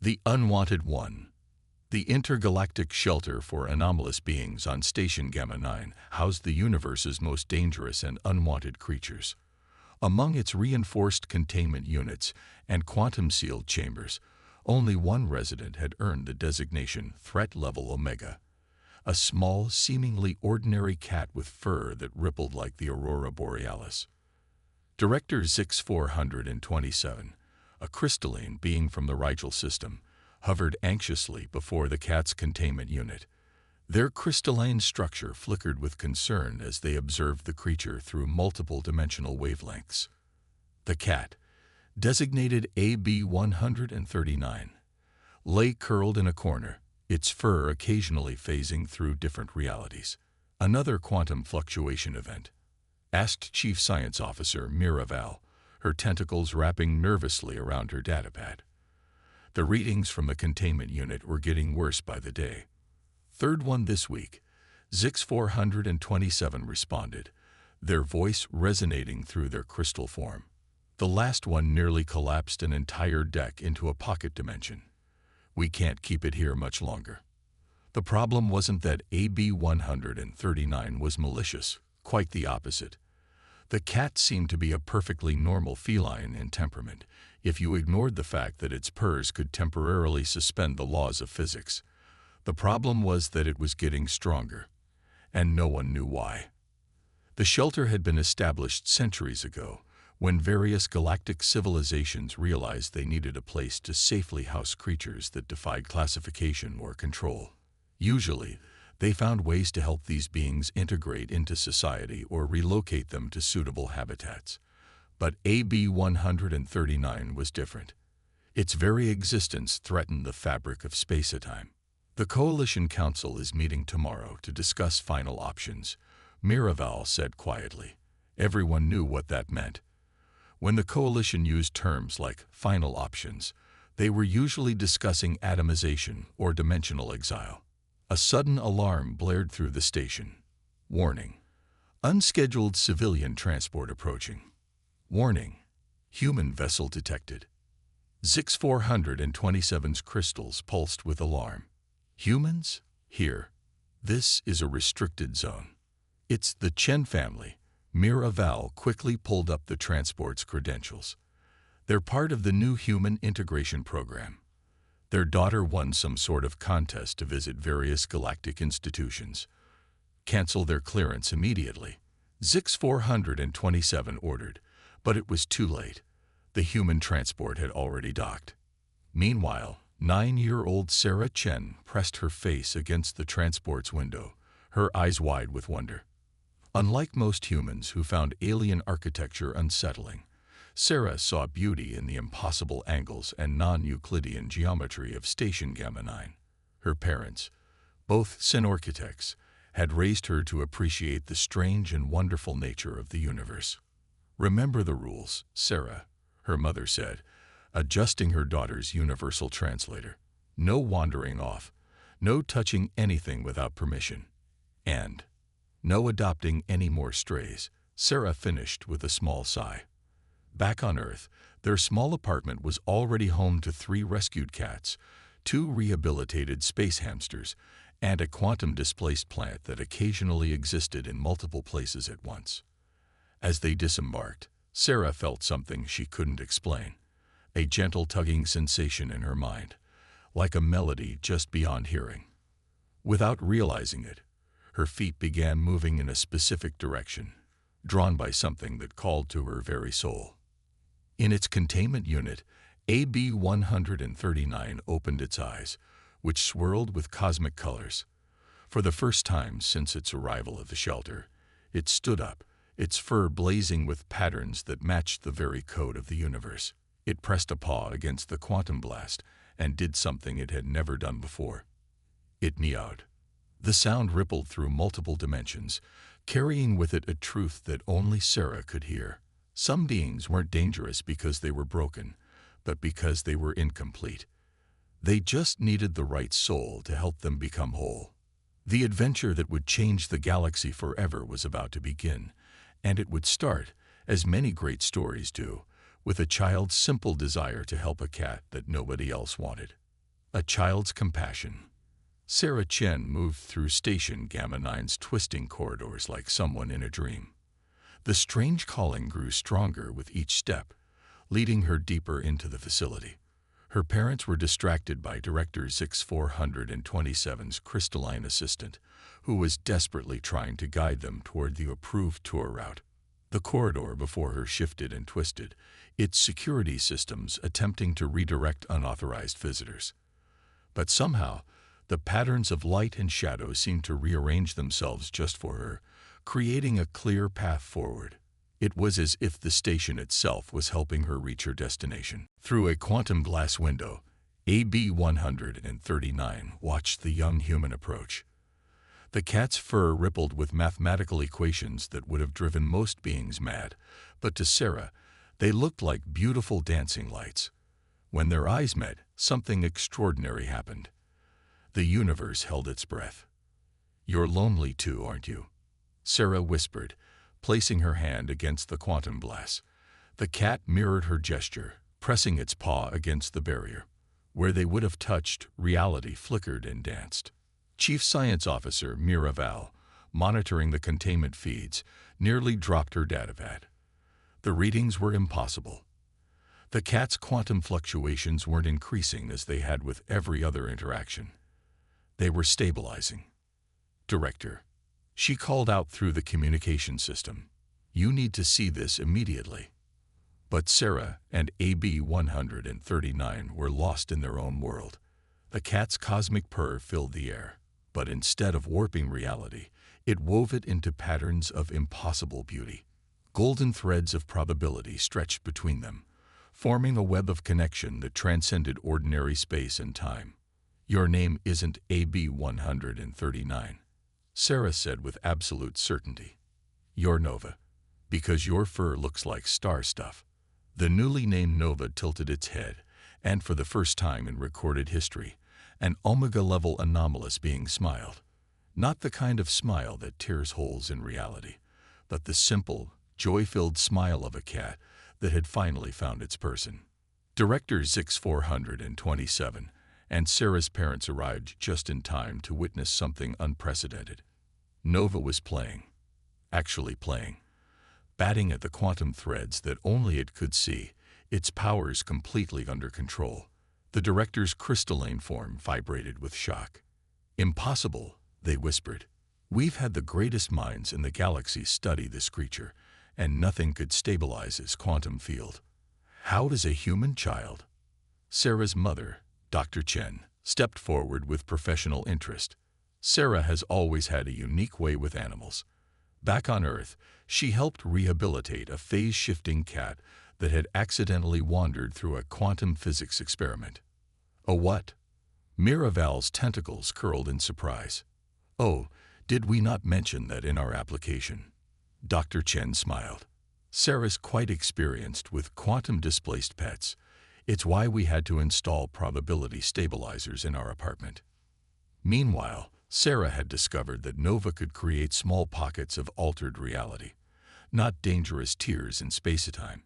The Unwanted One. The intergalactic shelter for anomalous beings on Station Gamma 9 housed the universe's most dangerous and unwanted creatures. Among its reinforced containment units and quantum-sealed chambers, only one resident had earned the designation Threat Level Omega, a small, seemingly ordinary cat with fur that rippled like the aurora borealis. Director Zix 427, a crystalline being from the Rigel system, hovered anxiously before the cat's containment unit. Their crystalline structure flickered with concern as they observed the creature through multiple dimensional wavelengths. The cat, designated AB-139, lay curled in a corner, its fur occasionally phasing through different realities. "Another quantum fluctuation event?" asked Chief Science Officer Miraval, her tentacles wrapping nervously around her datapad. The readings from the containment unit were getting worse by the day. "Third one this week," Zix 427 responded, their voice resonating through their crystal form. "The last one nearly collapsed an entire deck into a pocket dimension. We can't keep it here much longer." The problem wasn't that AB-139 was malicious, quite the opposite. The cat seemed to be a perfectly normal feline in temperament, if you ignored the fact that its purrs could temporarily suspend the laws of physics. The problem was that it was getting stronger, and no one knew why. The shelter had been established centuries ago, when various galactic civilizations realized they needed a place to safely house creatures that defied classification or control. Usually, they found ways to help these beings integrate into society or relocate them to suitable habitats. But AB-139 was different. Its very existence threatened the fabric of space-time. "The Coalition Council is meeting tomorrow to discuss final options," Miraval said quietly. Everyone knew what that meant. When the Coalition used terms like final options, they were usually discussing atomization or dimensional exile. A sudden alarm blared through the station. "Warning. Unscheduled civilian transport approaching. Warning. Human vessel detected." Zix 427's crystals pulsed with alarm. "Humans? Here. This is a restricted zone." "It's the Chen family." Miraval quickly pulled up the transport's credentials. "They're part of the new human integration program. Their daughter won some sort of contest to visit various galactic institutions. Cancel their clearance immediately," Zix 427 ordered, but it was too late. The human transport had already docked. Meanwhile, 9-year-old Sarah Chen pressed her face against the transport's window, her eyes wide with wonder. Unlike most humans who found alien architecture unsettling, Sarah saw beauty in the impossible angles and non-Euclidean geometry of Station Gamma 9. Her parents, both Architects, had raised her to appreciate the strange and wonderful nature of the universe. "Remember the rules, Sarah," her mother said, adjusting her daughter's universal translator. "No wandering off, no touching anything without permission, and no adopting any more strays," Sarah finished with a small sigh. Back on Earth, their small apartment was already home to 3 rescued cats, 2 rehabilitated space hamsters, and a quantum-displaced plant that occasionally existed in multiple places at once. As they disembarked, Sarah felt something she couldn't explain, a gentle tugging sensation in her mind, like a melody just beyond hearing. Without realizing it, her feet began moving in a specific direction, drawn by something that called to her very soul. In its containment unit, AB-139 opened its eyes, which swirled with cosmic colors. For the first time since its arrival at the shelter, it stood up, its fur blazing with patterns that matched the very code of the universe. It pressed a paw against the quantum blast and did something it had never done before. It meowed. The sound rippled through multiple dimensions, carrying with it a truth that only Sarah could hear. Some beings weren't dangerous because they were broken, but because they were incomplete. They just needed the right soul to help them become whole. The adventure that would change the galaxy forever was about to begin, and it would start, as many great stories do, with a child's simple desire to help a cat that nobody else wanted. A child's compassion. Sarah Chen moved through Station Gamma 9's twisting corridors like someone in a dream. The strange calling grew stronger with each step, leading her deeper into the facility. Her parents were distracted by Director Zix-427's crystalline assistant, who was desperately trying to guide them toward the approved tour route. The corridor before her shifted and twisted, its security systems attempting to redirect unauthorized visitors. But somehow, the patterns of light and shadow seemed to rearrange themselves just for her, creating a clear path forward. It was as if the station itself was helping her reach her destination. Through a quantum glass window, AB-139 watched the young human approach. The cat's fur rippled with mathematical equations that would have driven most beings mad, but to Sarah, they looked like beautiful dancing lights. When their eyes met, something extraordinary happened. The universe held its breath. "You're lonely too, aren't you?" Sarah whispered, placing her hand against the quantum glass. The cat mirrored her gesture, pressing its paw against the barrier. Where they would have touched, reality flickered and danced. Chief Science Officer Miraval, monitoring the containment feeds, nearly dropped her datavat. The readings were impossible. The cat's quantum fluctuations weren't increasing as they had with every other interaction. They were stabilizing. "Director," she called out through the communication system, "you need to see this immediately." But Sarah and AB-139 were lost in their own world. The cat's cosmic purr filled the air, but instead of warping reality, it wove it into patterns of impossible beauty. Golden threads of probability stretched between them, forming a web of connection that transcended ordinary space and time. "Your name isn't AB-139. Sarah said with absolute certainty. "You're Nova, because your fur looks like star stuff." The newly named Nova tilted its head, and for the first time in recorded history, an Omega-level anomalous being smiled. Not the kind of smile that tears holes in reality, but the simple, joy-filled smile of a cat that had finally found its person. Director Zix-427 and Sarah's parents arrived just in time to witness something unprecedented. Nova was playing, actually playing, batting at the quantum threads that only it could see, its powers completely under control. The director's crystalline form vibrated with shock. "Impossible," they whispered. "We've had the greatest minds in the galaxy study this creature, and nothing could stabilize its quantum field." "How does a human child?" Sarah's mother, Dr. Chen, stepped forward with professional interest. Sarah has always had a unique way with animals. Back on Earth, she helped rehabilitate a phase-shifting cat that had accidentally wandered through a quantum physics experiment. "A what?" Miraval's tentacles curled in surprise. "Oh, did we not mention that in our application?" Dr. Chen smiled. "Sarah's quite experienced with quantum-displaced pets. It's why we had to install probability stabilizers in our apartment." Meanwhile, Sarah had discovered that Nova could create small pockets of altered reality. Not dangerous tears in space-time,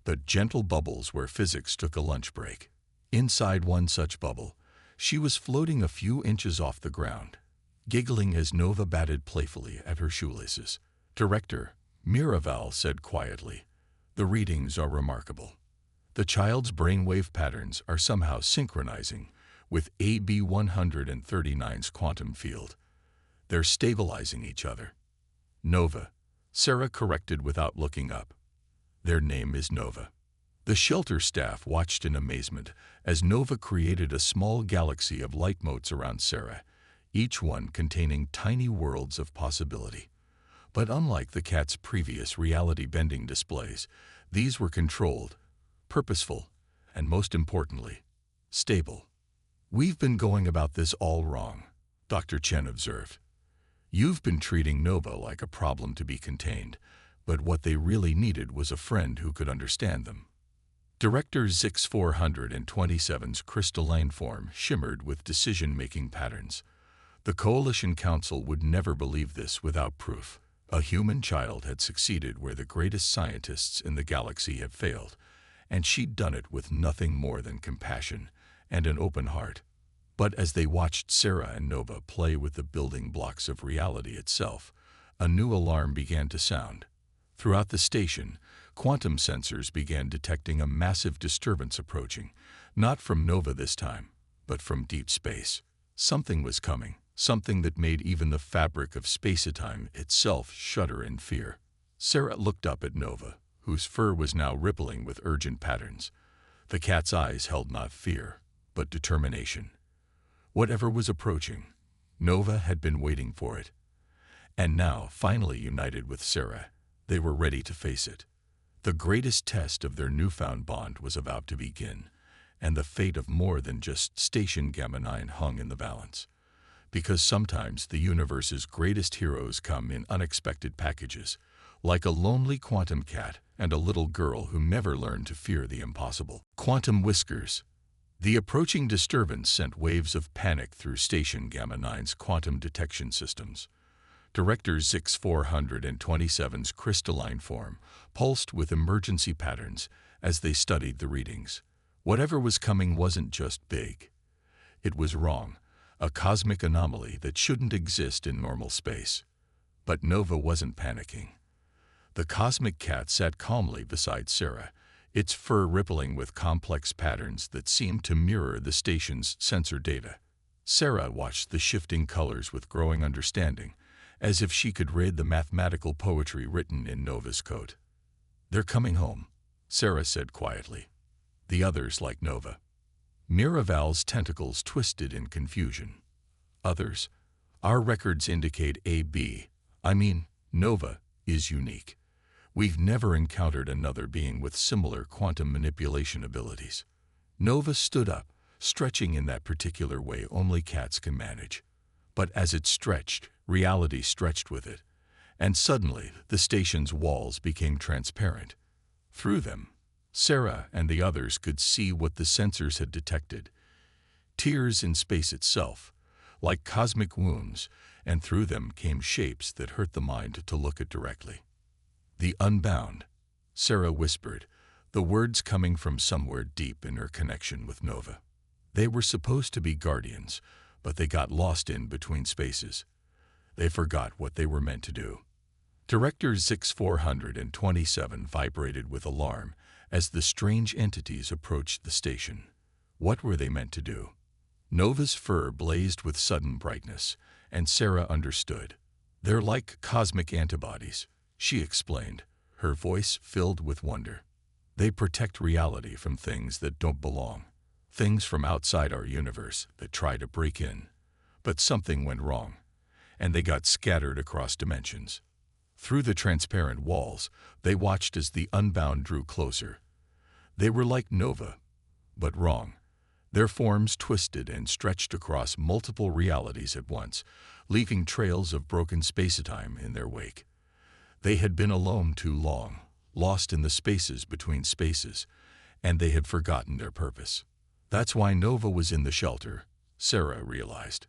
but gentle bubbles where physics took a lunch break. Inside one such bubble, she was floating a few inches off the ground, giggling as Nova batted playfully at her shoelaces. "Director," Miraval said quietly, "the readings are remarkable. The child's brainwave patterns are somehow synchronizing with AB-139's quantum field. They're stabilizing each other." "Nova," Sarah corrected without looking up. "Their name is Nova." The shelter staff watched in amazement as Nova created a small galaxy of light motes around Sarah, each one containing tiny worlds of possibility. But unlike the cat's previous reality-bending displays, these were controlled, purposeful, and most importantly, stable. "We've been going about this all wrong," Dr. Chen observed. "You've been treating Nova like a problem to be contained, but what they really needed was a friend who could understand them." Director Zix-427's crystalline form shimmered with decision-making patterns. The Coalition Council would never believe this without proof. A human child had succeeded where the greatest scientists in the galaxy had failed, and she'd done it with nothing more than compassion and an open heart. But as they watched Sarah and Nova play with the building blocks of reality itself, a new alarm began to sound. Throughout the station, quantum sensors began detecting a massive disturbance approaching, not from Nova this time, but from deep space. Something was coming, something that made even the fabric of space-time itself shudder in fear. Sarah looked up at Nova, whose fur was now rippling with urgent patterns. The cat's eyes held not fear, but determination. Whatever was approaching, Nova had been waiting for it. And now, finally united with Sarah, they were ready to face it. The greatest test of their newfound bond was about to begin, and the fate of more than just Station Gamma 9 hung in the balance. Because sometimes the universe's greatest heroes come in unexpected packages, like a lonely quantum cat and a little girl who never learned to fear the impossible. Quantum whiskers. The approaching disturbance sent waves of panic through Station Gamma 9's quantum detection systems. Director Zix 427's crystalline form pulsed with emergency patterns as they studied the readings. Whatever was coming wasn't just big. It was wrong, a cosmic anomaly that shouldn't exist in normal space. But Nova wasn't panicking. The cosmic cat sat calmly beside Sarah, its fur rippling with complex patterns that seemed to mirror the station's sensor data. Sarah watched the shifting colors with growing understanding, as if she could read the mathematical poetry written in Nova's code. "They're coming home," Sarah said quietly. The others like Nova. Miraval's tentacles twisted in confusion. Others? Our records indicate Nova is unique. We've never encountered another being with similar quantum manipulation abilities. Nova stood up, stretching in that particular way only cats can manage. But as it stretched, reality stretched with it, and suddenly the station's walls became transparent. Through them, Sarah and the others could see what the sensors had detected. Tears in space itself, like cosmic wounds, and through them came shapes that hurt the mind to look at directly. "The Unbound," Sarah whispered, the words coming from somewhere deep in her connection with Nova. They were supposed to be guardians, but they got lost in between spaces. They forgot what they were meant to do. Director Zix 427 vibrated with alarm as the strange entities approached the station. What were they meant to do? Nova's fur blazed with sudden brightness, and Sarah understood. "They're like cosmic antibodies," she explained, her voice filled with wonder. "They protect reality from things that don't belong, things from outside our universe that try to break in. But something went wrong, and they got scattered across dimensions." Through the transparent walls, they watched as the Unbound drew closer. They were like Nova, but wrong. Their forms twisted and stretched across multiple realities at once, leaving trails of broken space-time in their wake. They had been alone too long, lost in the spaces between spaces, and they had forgotten their purpose. That's why Nova was in the shelter, Sarah realized.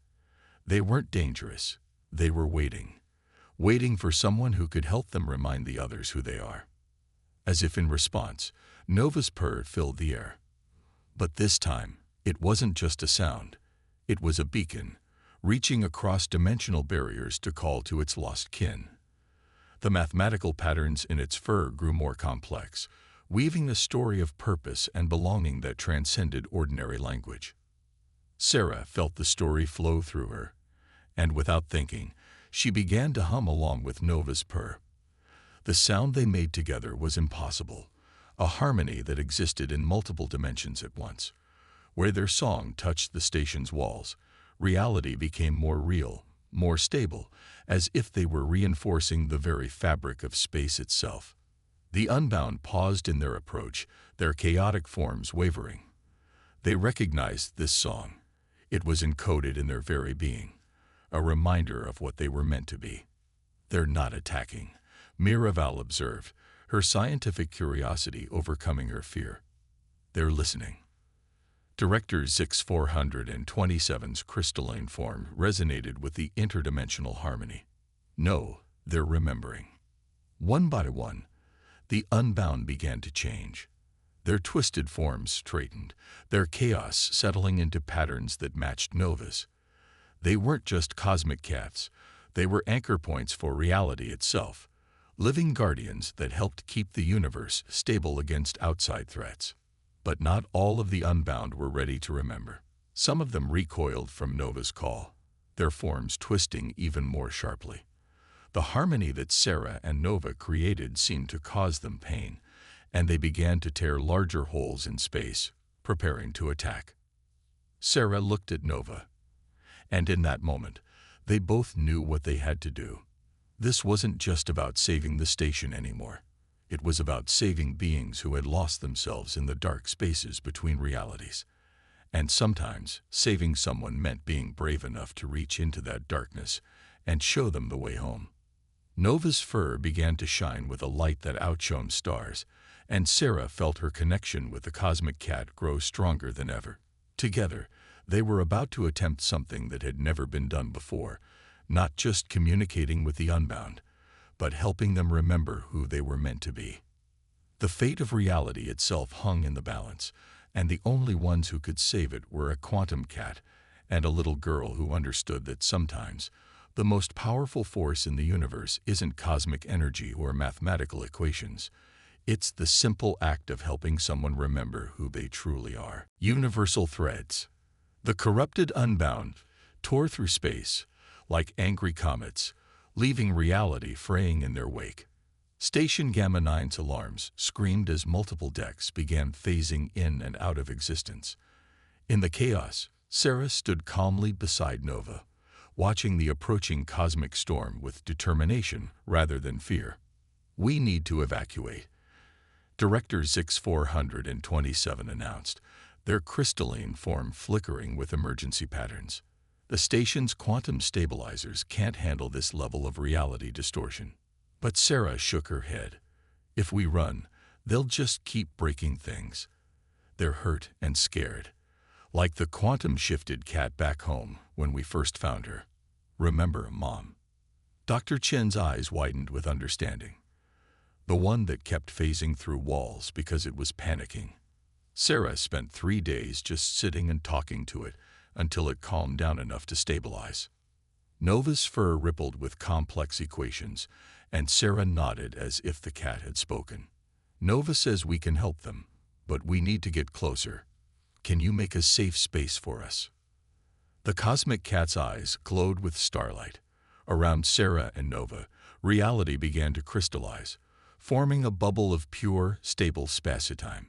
They weren't dangerous. They were waiting for someone who could help them remind the others who they are. As if in response, Nova's purr filled the air. But this time, it wasn't just a sound. It was a beacon, reaching across dimensional barriers to call to its lost kin. The mathematical patterns in its fur grew more complex, weaving a story of purpose and belonging that transcended ordinary language. Sarah felt the story flow through her, and without thinking, she began to hum along with Nova's purr. The sound they made together was impossible, a harmony that existed in multiple dimensions at once. Where their song touched the station's walls, reality became more real, more stable, as if they were reinforcing the very fabric of space itself. The Unbound paused in their approach, their chaotic forms wavering. They recognized this song. It was encoded in their very being, a reminder of what they were meant to be. "They're not attacking," Miraval observed, her scientific curiosity overcoming her fear. "They're listening." Director Zix 427's crystalline form resonated with the interdimensional harmony. "No, they're remembering." One by one, the Unbound began to change. Their twisted forms straightened, their chaos settling into patterns that matched Nova's. They weren't just cosmic cats, they were anchor points for reality itself, living guardians that helped keep the universe stable against outside threats. But not all of the unbound were ready to remember. Some of them recoiled from Nova's call, their forms twisting even more sharply. The harmony that Sarah and Nova created seemed to cause them pain, and they began to tear larger holes in space, preparing to attack. Sarah looked at Nova, and in that moment, they both knew what they had to do. This wasn't just about saving the station anymore. It was about saving beings who had lost themselves in the dark spaces between realities. And sometimes, saving someone meant being brave enough to reach into that darkness and show them the way home. Nova's fur began to shine with a light that outshone stars, and Sarah felt her connection with the cosmic cat grow stronger than ever. Together, they were about to attempt something that had never been done before, not just communicating with the unbound, but helping them remember who they were meant to be. The fate of reality itself hung in the balance, and the only ones who could save it were a quantum cat and a little girl who understood that sometimes the most powerful force in the universe isn't cosmic energy or mathematical equations. It's the simple act of helping someone remember who they truly are. Universal threads. The corrupted unbound tore through space like angry comets, leaving reality fraying in their wake. Station Gamma 9's alarms screamed as multiple decks began phasing in and out of existence. In the chaos, Sarah stood calmly beside Nova, watching the approaching cosmic storm with determination rather than fear. "We need to evacuate," Director Zix 427 announced, their crystalline form flickering with emergency patterns. "The station's quantum stabilizers can't handle this level of reality distortion." But Sarah shook her head. "If we run, they'll just keep breaking things. They're hurt and scared, like the quantum-shifted cat back home when we first found her. Remember, Mom?" Dr. Chen's eyes widened with understanding. The one that kept phasing through walls because it was panicking. Sarah spent 3 days just sitting and talking to it until it calmed down enough to stabilize. Nova's fur rippled with complex equations, and Sarah nodded as if the cat had spoken. "Nova says we can help them, but we need to get closer. Can you make a safe space for us?" The cosmic cat's eyes glowed with starlight. Around Sarah and Nova, reality began to crystallize, forming a bubble of pure, stable spacetime.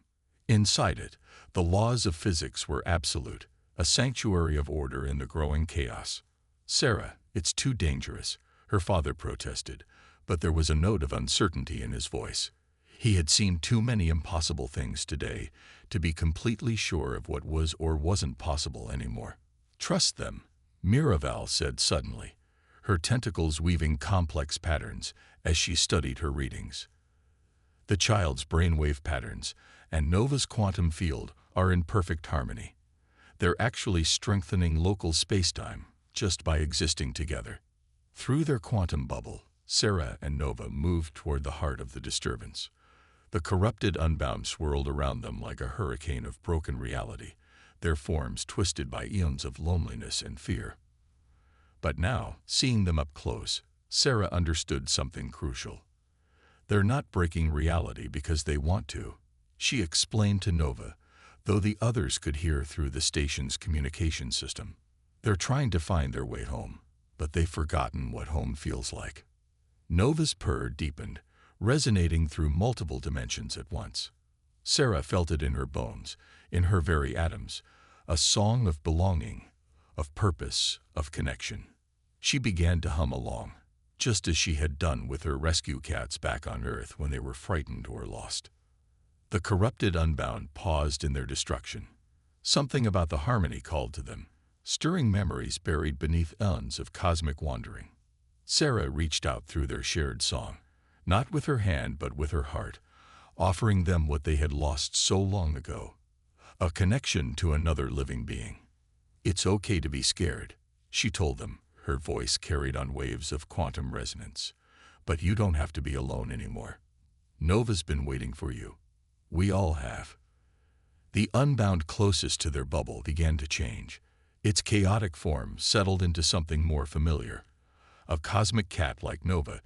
Inside it, the laws of physics were absolute, a sanctuary of order in the growing chaos. "Sarah, it's too dangerous," her father protested, but there was a note of uncertainty in his voice. He had seen too many impossible things today to be completely sure of what was or wasn't possible anymore. "Trust them," Miraval said suddenly, her tentacles weaving complex patterns as she studied her readings. The child's brainwave patterns and Nova's quantum field are in perfect harmony. They're actually strengthening local spacetime just by existing together. Through their quantum bubble, Sarah and Nova moved toward the heart of the disturbance. The corrupted unbound swirled around them like a hurricane of broken reality, their forms twisted by eons of loneliness and fear. But now, seeing them up close, Sarah understood something crucial. They're not breaking reality because they want to, she explained to Nova, though the others could hear through the station's communication system. They're trying to find their way home, but they've forgotten what home feels like. Nova's purr deepened, resonating through multiple dimensions at once. Sarah felt it in her bones, in her very atoms, a song of belonging, of purpose, of connection. She began to hum along, just as she had done with her rescue cats back on Earth when they were frightened or lost. The corrupted unbound paused in their destruction. Something about the harmony called to them, stirring memories buried beneath eons of cosmic wandering. Sarah reached out through their shared song, not with her hand but with her heart, offering them what they had lost so long ago, a connection to another living being. "It's okay to be scared," she told them, her voice carried on waves of quantum resonance. "But you don't have to be alone anymore. Nova's been waiting for you. We all have." The unbound closest to their bubble began to change. Its chaotic form settled into something more familiar. A cosmic cat like Nova,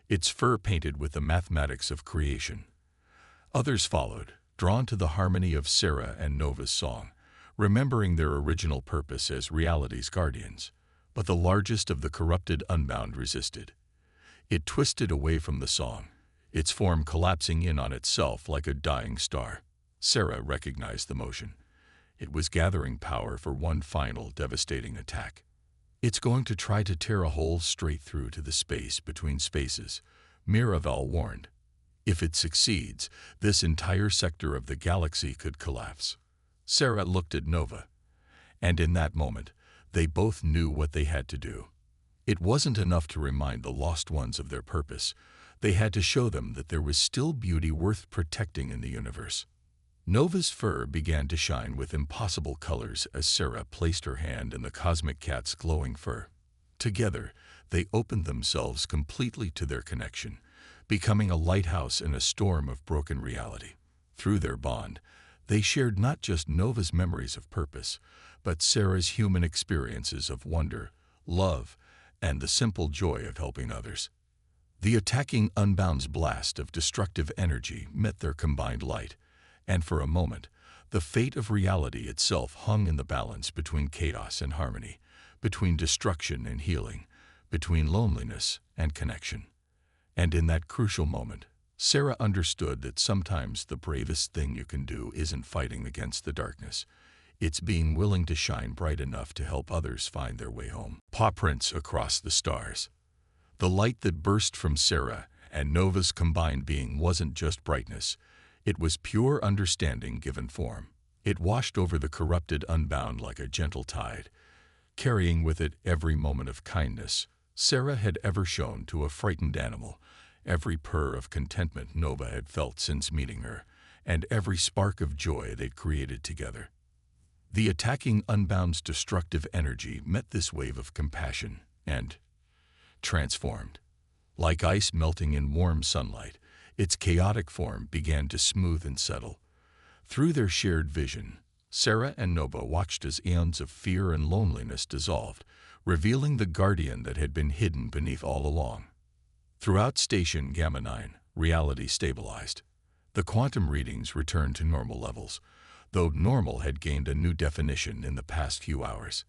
its fur painted with the mathematics of creation. Others followed, drawn to the harmony of Sarah and Nova's song, remembering their original purpose as reality's guardians. But the largest of the corrupted unbound resisted. It twisted away from the song, its form collapsing in on itself like a dying star. Sarah recognized the motion. It was gathering power for one final devastating attack. It's going to try to tear a hole straight through to the space between spaces, Miraval warned. If it succeeds, this entire sector of the galaxy could collapse. Sarah looked at Nova, and in that moment, they both knew what they had to do. It wasn't enough to remind the lost ones of their purpose. They had to show them that there was still beauty worth protecting in the universe. Nova's fur began to shine with impossible colors as Sarah placed her hand in the cosmic cat's glowing fur. Together, they opened themselves completely to their connection, becoming a lighthouse in a storm of broken reality. Through their bond, they shared not just Nova's memories of purpose, but Sarah's human experiences of wonder, love, and the simple joy of helping others. The attacking unbound's blast of destructive energy met their combined light, and for a moment, the fate of reality itself hung in the balance between chaos and harmony, between destruction and healing, between loneliness and connection. And in that crucial moment, Sarah understood that sometimes the bravest thing you can do isn't fighting against the darkness. It's being willing to shine bright enough to help others find their way home. Paw prints across the stars. The light that burst from Sarah and Nova's combined being wasn't just brightness. It was pure understanding given form. It washed over the corrupted unbound like a gentle tide, carrying with it every moment of kindness Sarah had ever shown to a frightened animal, every purr of contentment Nova had felt since meeting her, and every spark of joy they'd created together. The attacking unbound's destructive energy met this wave of compassion and transformed. Like ice melting in warm sunlight, its chaotic form began to smooth and settle. Through their shared vision, Sarah and Nova watched as eons of fear and loneliness dissolved, revealing the guardian that had been hidden beneath all along. Throughout Station Gamma 9, reality stabilized. The quantum readings returned to normal levels, though normal had gained a new definition in the past few hours.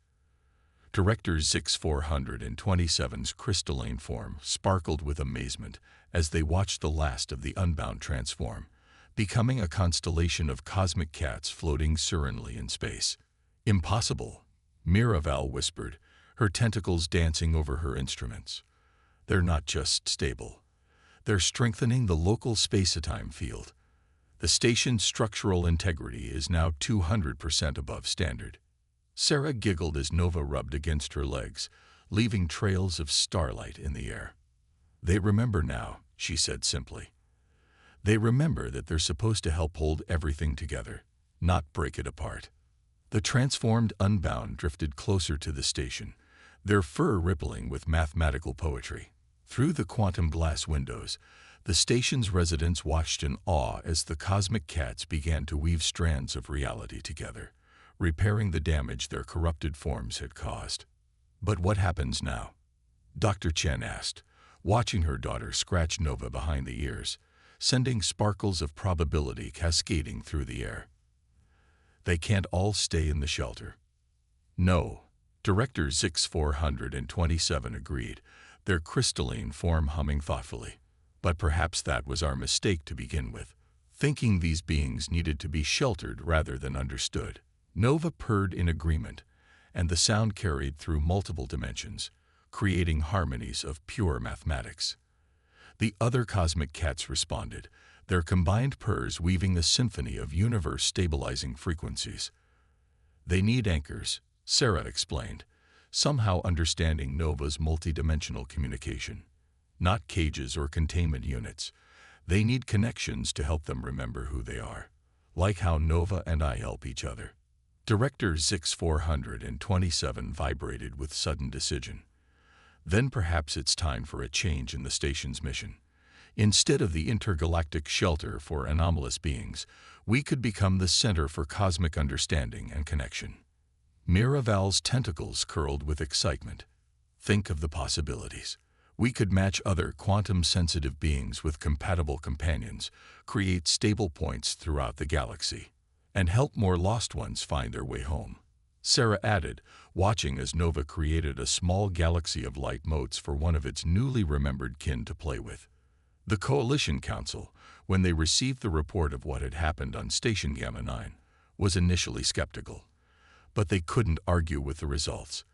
Director Zix 427's crystalline form sparkled with amazement as they watched the last of the unbound transform, becoming a constellation of cosmic cats floating serenely in space. "Impossible," Miraval whispered, her tentacles dancing over her instruments. "They're not just stable. They're strengthening the local space-time field. The station's structural integrity is now 200% above standard." Sarah giggled as Nova rubbed against her legs, leaving trails of starlight in the air. "They remember now," she said simply. "They remember that they're supposed to help hold everything together, not break it apart." The transformed unbound drifted closer to the station, their fur rippling with mathematical poetry. Through the quantum glass windows, the station's residents watched in awe as the cosmic cats began to weave strands of reality together, repairing the damage their corrupted forms had caused. "But what happens now?" Dr. Chen asked, watching her daughter scratch Nova behind the ears, sending sparkles of probability cascading through the air. "They can't all stay in the shelter." "No," Director Zix 427 agreed, their crystalline form humming thoughtfully. "But perhaps that was our mistake to begin with, thinking these beings needed to be sheltered rather than understood." Nova purred in agreement, and the sound carried through multiple dimensions, creating harmonies of pure mathematics. The other cosmic cats responded, their combined purrs weaving a symphony of universe-stabilizing frequencies. "They need anchors," Sarah explained, somehow understanding Nova's multidimensional communication. "Not cages or containment units. They need connections to help them remember who they are, like how Nova and I help each other." Director Zix 427 vibrated with sudden decision. "Then perhaps it's time for a change in the station's mission. Instead of the intergalactic shelter for anomalous beings, we could become the center for cosmic understanding and connection. Miraval's tentacles curled with excitement. Think of the possibilities. We could match other quantum-sensitive beings with compatible companions, create stable points throughout the galaxy, and help more lost ones find their way home. Sarah added, watching as Nova created a small galaxy of light motes for one of its newly remembered kin to play with. The Coalition Council, when they received the report of what had happened on Station Gamma 9, was initially skeptical. But they couldn't argue with the results.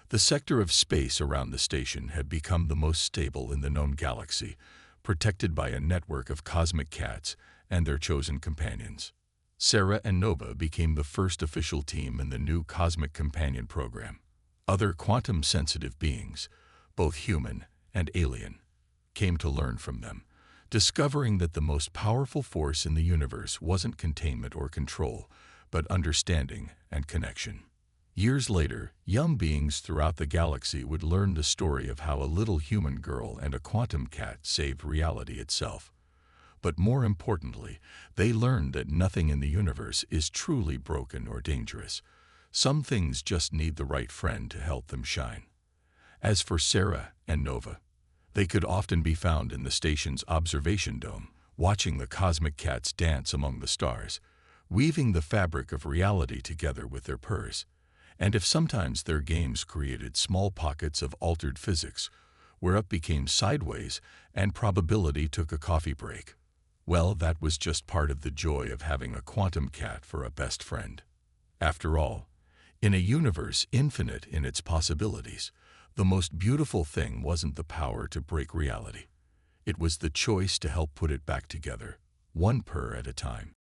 The sector of space around the station had become the most stable in the known galaxy, protected by a network of cosmic cats and their chosen companions. Sarah and Nova became the first official team in the new Cosmic Companion program. Other quantum-sensitive beings, both human and alien, came to learn from them, discovering that the most powerful force in the universe wasn't containment or control, but understanding and connection. Years later, young beings throughout the galaxy would learn the story of how a little human girl and a quantum cat saved reality itself. But more importantly, they learned that nothing in the universe is truly broken or dangerous. Some things just need the right friend to help them shine. As for Sarah and Nova, they could often be found in the station's observation dome, watching the cosmic cats dance among the stars, weaving the fabric of reality together with their purrs. And if sometimes their games created small pockets of altered physics, where up became sideways and probability took a coffee break, well, that was just part of the joy of having a quantum cat for a best friend. After all, in a universe infinite in its possibilities, the most beautiful thing wasn't the power to break reality. It was the choice to help put it back together, one purr at a time.